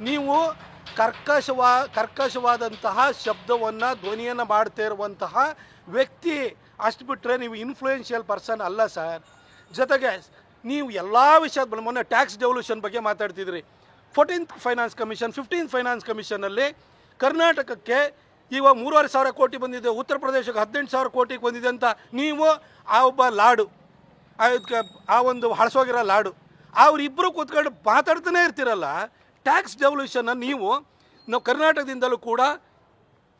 ನೀವು ಕರ್ಕಶವಾದಂತಹ ಶಬ್ದವನ್ನು ಧ್ವನಿಯನ್ನು ಮಾಡ್ತಾ ಇರುವಂತಹ ವ್ಯಕ್ತಿ. ಅಷ್ಟು ಬಿಟ್ಟರೆ ನೀವು ಇನ್ಫ್ಲೂಯೆನ್ಷಿಯಲ್ ಪರ್ಸನ್ ಅಲ್ಲ ಸರ್. ಜೊತೆಗೆ ನೀವು ಎಲ್ಲ ವಿಷಯದ ಮೊನ್ನೆ ಟ್ಯಾಕ್ಸ್ ಡೆವಲ್ಯೂಷನ್ ಬಗ್ಗೆ ಮಾತಾಡ್ತಿದ್ರಿ. 14th finance commission 15th finance ಕಮಿಷನಲ್ಲಿ ಕರ್ನಾಟಕಕ್ಕೆ ಇವಾಗ 3,500 ಕೋಟಿ ಬಂದಿದೆ, ಉತ್ತರ ಪ್ರದೇಶಕ್ಕೆ 18,000 ಕೋಟಿಗೆ ಬಂದಿದೆ ಅಂತ ನೀವು ಆ ಒಬ್ಬ ಲಾಡು ಆ ಒಂದು ಹಳಸೋಗಿರೋ ಲಾಡು ಅವರಿಬ್ಬರು ಕೂತ್ಕೊಂಡು ಮಾತಾಡ್ತಾನೆ ಇರ್ತೀರಲ್ಲ. ಟ್ಯಾಕ್ಸ್ ಡೆವಲ್ಯೂಷನ್ನ ನಾವು ಕರ್ನಾಟಕದಿಂದಲೂ ಕೂಡ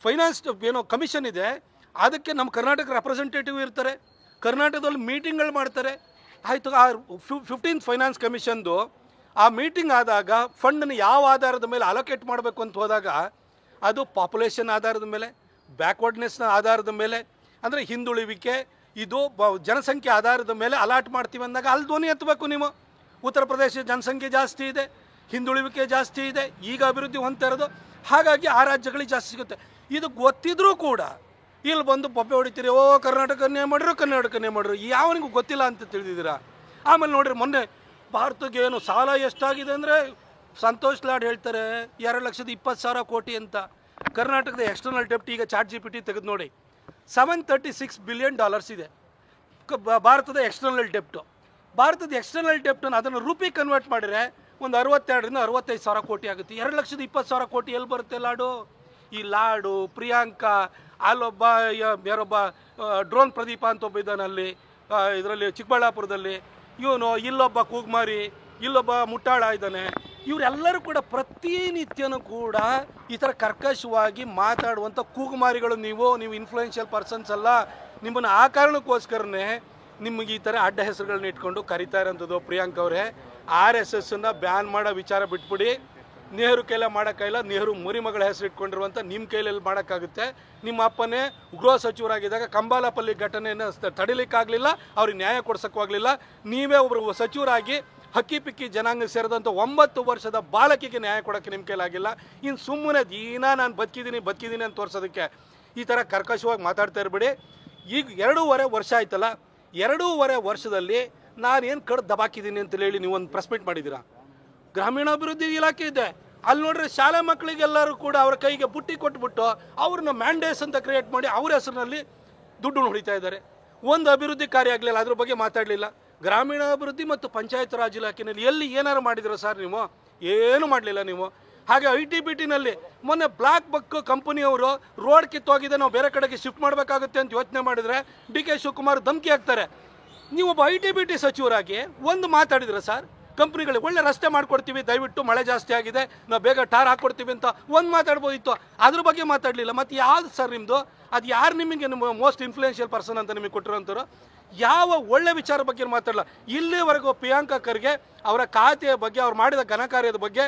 ಫೈನಾನ್ಸ್ ಏನೋ ಕಮಿಷನ್ ಇದೆ, ಅದಕ್ಕೆ ನಮ್ಮ ಕರ್ನಾಟಕ ರೆಪ್ರೆಸೆಂಟೇಟಿವ್ ಇರ್ತಾರೆ, ಕರ್ನಾಟಕದಲ್ಲಿ ಮೀಟಿಂಗ್ಗಳು ಮಾಡ್ತಾರೆ. ಆಯಿತು, ಆ 15th ಫೈನಾನ್ಸ್ ಕಮಿಷನ್ದು ಆ ಮೀಟಿಂಗ್ ಆದಾಗ ಫಂಡನ್ನು ಯಾವ ಆಧಾರದ ಮೇಲೆ ಅಲೋಕೇಟ್ ಮಾಡಬೇಕು ಅಂತ ಹೋದಾಗ ಅದು ಪಾಪ್ಯುಲೇಷನ್ ಆಧಾರದ ಮೇಲೆ, ಬ್ಯಾಕ್ವರ್ಡ್ನೆಸ್ನ ಆಧಾರದ ಮೇಲೆ, ಅಂದರೆ ಹಿಂದುಳಿವಿಕೆ, ಇದು ಜನಸಂಖ್ಯೆ ಆಧಾರದ ಮೇಲೆ ಅಲಾಟ್ ಮಾಡ್ತೀವಿ ಅಂದಾಗ ಅಲ್ಲಿ ಧ್ವನಿ ಎತ್ತಬೇಕು ನೀವು. ಉತ್ತರ ಪ್ರದೇಶ ಜನಸಂಖ್ಯೆ ಜಾಸ್ತಿ ಇದೆ, ಹಿಂದುಳಿವಿಕೆ ಜಾಸ್ತಿ ಇದೆ, ಈಗ ಅಭಿವೃದ್ಧಿ ಹೊಂದ್ತಾ ಇರೋದು, ಹಾಗಾಗಿ ಆ ರಾಜ್ಯಗಳಿಗೆ ಜಾಸ್ತಿ ಸಿಗುತ್ತೆ. ಇದು ಗೊತ್ತಿದ್ರೂ ಕೂಡ ಇಲ್ಲಿ ಬಂದು ಪಪ್ಪೆ ಹೊಡಿತೀರಿ, ಓ ಕರ್ನಾಟಕನೇ ಮಾಡಿದ್ರು ಯಾವನಿಗೂ ಗೊತ್ತಿಲ್ಲ ಅಂತ ತಿಳಿದಿದ್ದೀರಾ. ಆಮೇಲೆ ನೋಡ್ರಿ, ಮೊನ್ನೆ ಭಾರತಕ್ಕೆ ಏನು ಸಾಲ ಎಷ್ಟಾಗಿದೆ ಅಂದರೆ ಸಂತೋಷ್ ಲಾಡ್ ಹೇಳ್ತಾರೆ 2,20,000 ಕೋಟಿ ಅಂತ. ಕರ್ನಾಟಕದ ಎಕ್ಸ್ಟರ್ನಲ್ ಡೆಪ್ಟ್ ಈಗ ChatGPT ತೆಗೆದು ನೋಡಿ, $736 ಬಿಲಿಯನ್ ಇದೆ ಭಾರತದ ಎಕ್ಸ್ಟರ್ನಲ್ ಡೆಪ್ಟು. ಭಾರತದ ಎಕ್ಸ್ಟರ್ನಲ್ ಡೆಪ್ಟನ್ನು ಅದನ್ನು ರೂಪಿ ಕನ್ವರ್ಟ್ ಮಾಡಿದರೆ ಒಂದು 62ರಿಂದ 65,000 ಕೋಟಿ ಆಗುತ್ತೆ. 2,20,000 ಕೋಟಿ ಎಲ್ಲಿ ಬರುತ್ತೆ ಲಾಡು? ಈ ಲಾಡು, ಪ್ರಿಯಾಂಕಾ, ಅಲ್ಲೊಬ್ಬ ಯಾರೊಬ್ಬ ಡ್ರೋನ್ ಪ್ರದೀಪ ಅಂತ ಒಬ್ಬ ಇದ್ದಾನಲ್ಲಿ ಇದರಲ್ಲಿ ಚಿಕ್ಕಬಳ್ಳಾಪುರದಲ್ಲಿ, ಇವನು ಇಲ್ಲೊಬ್ಬ ಕೂಗ್ಮಾರಿ, ಇಲ್ಲೊಬ್ಬ ಮುಟ್ಟಾಳ ಇದ್ದಾನೆ. ಇವರೆಲ್ಲರೂ ಕೂಡ ಪ್ರತಿನಿತ್ಯನೂ ಕೂಡ ಈ ಥರ ಕರ್ಕಶವಾಗಿ ಮಾತಾಡುವಂಥ ಕೂಗುಮಾರಿಗಳು. ನೀವು ಇನ್ಫ್ಲೂಯೆನ್ಷಿಯಲ್ ಪರ್ಸನ್ಸ್ ಅಲ್ಲ. ನಿಮ್ಮನ್ನು ಆ ಕಾರಣಕ್ಕೋಸ್ಕರನೇ ನಿಮಗೆ ಈ ಥರ ಅಡ್ಡ ಹೆಸರುಗಳನ್ನ ಇಟ್ಕೊಂಡು ಕರಿತಾ ಇರೋಂಥದ್ದು. ಪ್ರಿಯಾಂಕ್ ಅವರೇ, RSSನ್ನು ಬ್ಯಾನ್ ಮಾಡೋ ವಿಚಾರ ಬಿಟ್ಬಿಡಿ. ನೆಹರು ಕೈಲೇ ಮಾಡೋಕ್ಕಾಗಿಲ್ಲ, ನೆಹರು ಮುರಿಮಗಳ ಹೆಸರು ಇಟ್ಕೊಂಡಿರುವಂಥ ನಿಮ್ಮ ಕೈಯಲ್ಲಿ ಮಾಡೋಕ್ಕಾಗುತ್ತೆ. ನಿಮ್ಮ ಅಪ್ಪನೇ ಗೃಹ ಸಚಿವರಾಗಿದ್ದಾಗ ಕಂಬಾಲಪಲ್ಲಿ ಘಟನೆಯನ್ನು ತಡಿಲಿಕ್ಕಾಗಲಿಲ್ಲ, ಅವ್ರಿಗೆ ನ್ಯಾಯ ಕೊಡ್ಸೋಕ್ಕೂ ಆಗಲಿಲ್ಲ. ನೀವೇ ಒಬ್ಬರು ಸಚಿವರಾಗಿ ಹಕ್ಕಿ ಪಿಕ್ಕಿ ಜನಾಂಗ ಸೇರಿದಂಥ 9 ವರ್ಷದ ಬಾಲಕಿಗೆ ನ್ಯಾಯ ಕೊಡೋಕ್ಕೆ ನಿಮ್ಮ ಕೈಲಾಗಿಲ್ಲ. ಇನ್ನು ಸುಮ್ಮನೆ ನಾನು ಬದುಕಿದ್ದೀನಿ ಅಂತ ತೋರಿಸೋದಕ್ಕೆ ಈ ಥರ ಕರ್ಕಶವಾಗಿ ಮಾತಾಡ್ತಾ ಇರಬೇಡಿ. ಈಗ 2.5 ವರ್ಷ ಆಯ್ತಲ್ಲ, 2.5 ವರ್ಷದಲ್ಲಿ ನಾನೇನು ಕಡ್ದು ದಬಾಕಿದ್ದೀನಿ ಅಂತ ಹೇಳಿ ನೀವೊಂದು ಪ್ರೆಸ್ ಮೀಟ್ ಮಾಡಿದ್ದೀರಾ. ಗ್ರಾಮೀಣಾಭಿವೃದ್ಧಿ ಇಲಾಖೆ ಇದೆ, ಅಲ್ಲಿ ನೋಡ್ರಿ ಶಾಲೆ ಮಕ್ಕಳಿಗೆಲ್ಲರೂ ಕೂಡ ಅವರ ಕೈಗೆ ಬುಟ್ಟಿ ಕೊಟ್ಬಿಟ್ಟು ಅವ್ರನ್ನ ಮ್ಯಾಂಡೇಸ್ ಅಂತ ಕ್ರಿಯೇಟ್ ಮಾಡಿ ಅವ್ರ ಹೆಸರಿನಲ್ಲಿ ದುಡ್ಡು ಹೊಡಿತಾ ಇದ್ದಾರೆ. ಒಂದು ಅಭಿವೃದ್ಧಿ ಕಾರ್ಯ ಆಗಲಿಲ್ಲ, ಅದ್ರ ಬಗ್ಗೆ ಮಾತಾಡಲಿಲ್ಲ. ಗ್ರಾಮೀಣಾಭಿವೃದ್ಧಿ ಮತ್ತು ಪಂಚಾಯತ್ ರಾಜ್ ಇಲಾಖೆಯಲ್ಲಿ ಎಲ್ಲಿ ಏನಾರು ಮಾಡಿದಿರೋ ಸರ್? ನೀವು ಏನು ಮಾಡಲಿಲ್ಲ ನೀವು. ಹಾಗೆ ITBTನಲ್ಲಿ ಮೊನ್ನೆ ಬ್ಲಾಕ್ ಬಕ್ ಕಂಪನಿಯವರು ರೋಡ್ ಕಿತ್ತೋಗಿದೆ, ನಾವು ಬೇರೆ ಕಡೆಗೆ ಶಿಫ್ಟ್ ಮಾಡಬೇಕಾಗುತ್ತೆ ಅಂತ ಯೋಚನೆ ಮಾಡಿದರೆ DK ಶಿವಕುಮಾರ್ ಧಮಕಿ ಹಾಕ್ತಾರೆ. ನೀವೊಬ್ಬ ITBT ಸಚಿವರಾಗಿ ಒಂದು ಮಾತಾಡಿದ್ರೆ ಸರ್, ಕಂಪ್ನಿಗಳಿಗೆ ಒಳ್ಳೆ ರಸ್ತೆ ಮಾಡಿಕೊಡ್ತೀವಿ, ದಯವಿಟ್ಟು ಮಳೆ ಜಾಸ್ತಿ ಆಗಿದೆ, ನಾವು ಬೇಗ ಟಾರ್ ಹಾಕ್ಕೊಡ್ತೀವಿ ಅಂತ ಒಂದು ಮಾತಾಡ್ಬೋದಿತ್ತು. ಅದ್ರ ಬಗ್ಗೆ ಮಾತಾಡಲಿಲ್ಲ. ಮತ್ತು ಯಾವ್ದು ಸರ್ ನಿಮ್ಮದು? ಅದು ಯಾರು ನಿಮಗೆ ಮೋಸ್ಟ್ ಇನ್ಫ್ಲೂಯೆನ್ಷಿಯಲ್ ಪರ್ಸನ್ ಅಂತ ನಿಮಗೆ ಕೊಟ್ಟಿರೋಂಥವ್ರು? ಯಾವ ಒಳ್ಳೆ ವಿಚಾರ ಬಗ್ಗೆ ಮಾತಾಡಲ್ಲ. ಇಲ್ಲಿವರೆಗೂ ಪ್ರಿಯಾಂಕಾ ಖರ್ಗೆ ಅವರ ಖಾತೆಯ ಬಗ್ಗೆ, ಅವ್ರು ಮಾಡಿದ ಘನಕಾರ್ಯದ ಬಗ್ಗೆ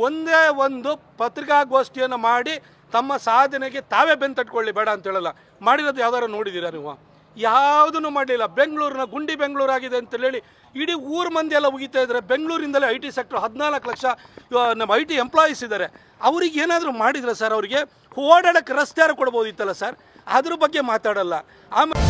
ಒಂದೇ ಒಂದು ಪತ್ರಿಕಾಗೋಷ್ಠಿಯನ್ನು ಮಾಡಿ ತಮ್ಮ ಸಾಧನೆಗೆ ತಾವೇ ಬೆನ್ನು ತಟ್ಕೊಳ್ಳಿ ಬೇಡ ಅಂತ ಹೇಳಲ್ಲ. ಮಾಡಿರೋದು ಯಾವ್ದಾರು ನೋಡಿದ್ದೀರಾ ನೀವು? ಯಾವುದನ್ನು ಮಾಡಲಿಲ್ಲ. ಬೆಂಗಳೂರಿನ ಗುಂಡಿ ಬೆಂಗಳೂರಾಗಿದೆ ಅಂತ ಹೇಳಿ ಇಡೀ ಊರು ಮಂದಿ ಎಲ್ಲ ಉಗಿತಾ ಇದ್ದಾರೆ. ಬೆಂಗಳೂರಿಂದಲೇ IT ಸೆಕ್ಟರ್ 14 ಲಕ್ಷ ನಮ್ಮ IT ಎಂಪ್ಲಾಯೀಸ್ ಇದ್ದಾರೆ. ಅವ್ರಿಗೆ ಏನಾದರೂ ಮಾಡಿದ್ರೆ ಸರ್, ಅವರಿಗೆ ಓಡಾಡೋಕ್ಕೆ ರಸ್ತೆ ಯಾರು ಕೊಡ್ಬೋದಿತ್ತಲ್ಲ ಸರ್? ಅದ್ರ ಬಗ್ಗೆ ಮಾತಾಡಲ್ಲ. ಆಮೇಲೆ